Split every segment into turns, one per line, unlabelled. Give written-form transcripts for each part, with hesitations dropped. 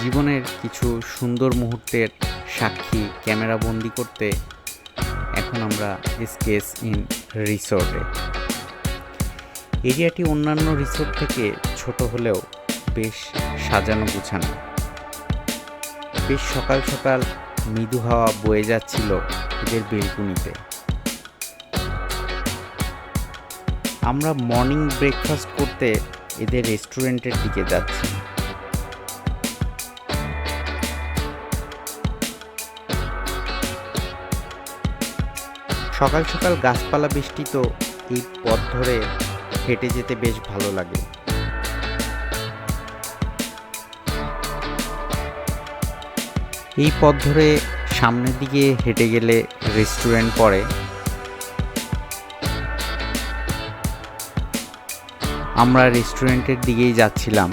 জীবনের কিছু সুন্দর মুহূর্তের সাক্ষী ক্যামেরা বন্দি করতে এখন আমরা স্কেচ ইন রিসোর্টে। এরিয়াটি অন্যান্য রিসোর্ট থেকে ছোট হলেও বেশ সাজানো গুছানো। বেশ সকাল সকাল মৃদু হাওয়া বয়ে যাচ্ছিল এদের বেলকুনিতে। আমরা মর্নিং ব্রেকফাস্ট করতে এদের রেস্টুরেন্টের দিকে যাচ্ছি। সকাল সকাল গাছপালা বেষ্টিত এই পথ ধরে হেঁটে যেতে বেশ ভালো লাগে। এই পথ ধরে সামনের দিকে হেঁটে গেলে রেস্টুরেন্ট পড়ে। আমরা রেস্টুরেন্টের দিকেই যাচ্ছিলাম।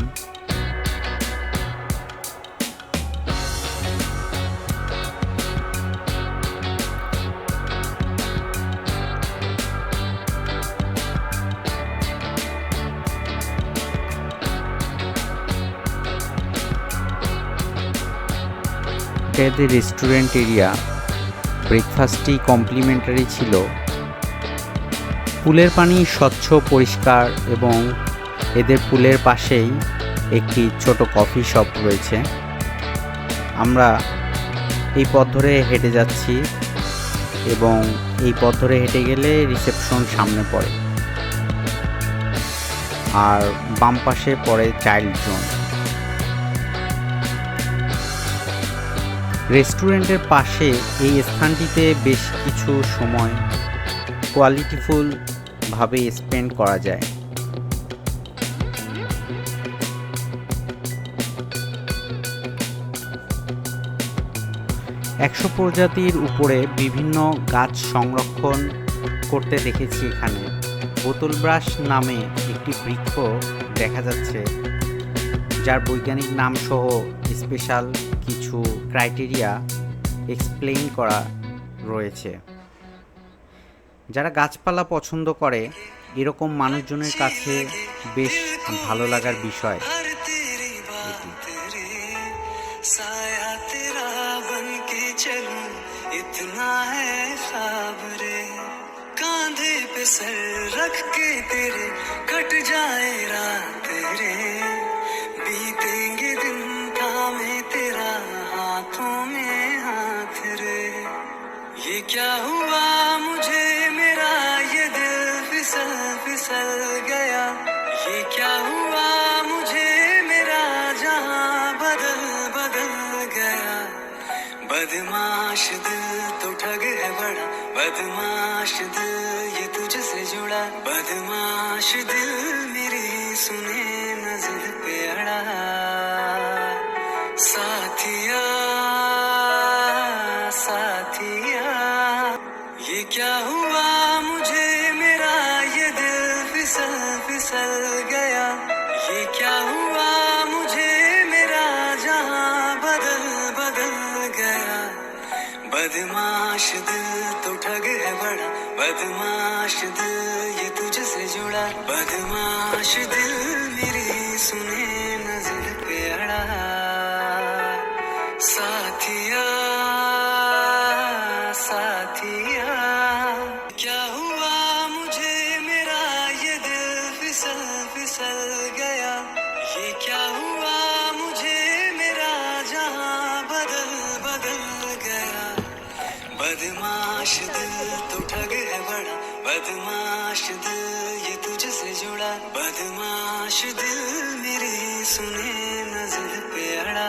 এদের রেস্টুরেন্ট এরিয়া। ব্রেকফাস্টটি কমপ্লিমেন্টারি ছিল। পুলের পানি স্বচ্ছ পরিষ্কার এবং এদের পুলের পাশেই একটি ছোট কফি শপ রয়েছে। আমরা এই পথ ধরে হেঁটে যাচ্ছি এবং এই পথ ধরে হেঁটে গেলে রিসেপশন সামনে পড়ে, আর বাম পাশে পড়ে চাইল্ড জোন। রেস্টুরেন্টের পাশে এই স্থানটিতে বেশ কিছু সময় কোয়ালিটিফুলভাবে স্পেন্ড করা যায়। একশো প্রজাতির উপরে বিভিন্ন গাছ সংরক্ষণ করতে দেখেছি এখানে। বোতল ব্রাশ নামে একটি বৃক্ষ দেখা যাচ্ছে, যার বৈজ্ঞানিক নাম সহ স্পেশাল কিছু ক্রাইটেরিয়া এক্সপ্লেইন করা রয়েছে। যারা গাছপালা পছন্দ করে এরকম মানুষজনের কাছে বেশ ভালো লাগার বিষয়।
सर रख के तेरे कट जाए रात रे, बीतेंगे दिन थामे तेरा हाथों में हाथ रे। ये क्या हुआ मुझे मेरा ये दिल फिसल फिसल गया, ये क्या हुआ मुझे मेरा जहां बदल बदल गया। बदमाश दिल तो ठग है बड़ा, बदमाश दिल ये तुझसे जुड़ा, बदमाश दिल मेरी सुने न जिद पे अड़ा। साथिया साथिया ये क्या हुआ मुझे मेरा ये दिल फिसल फिसल गया, ये क्या हुआ मुझे मेरा जहां बदल बदल गया। बदमाश दिल तो ठग है बड़ा, बदमाश दिल ये तुझसे जुड़ा, बदमाश दिल मेरी सुने न जिद पे अड़ा। साथिया साथिया क्या हुआ मुझे मेरा ये दिल फिसल फिसल गया, ये क्या हुआ मुझे मेरा जहां बदल बदल गया। बदमाश दिल तो ठग है बड़ा, बदमाश दिल ये तुझसे जुड़ा, बदमाश दिल मेरी सुने न जिद पे अड़ा।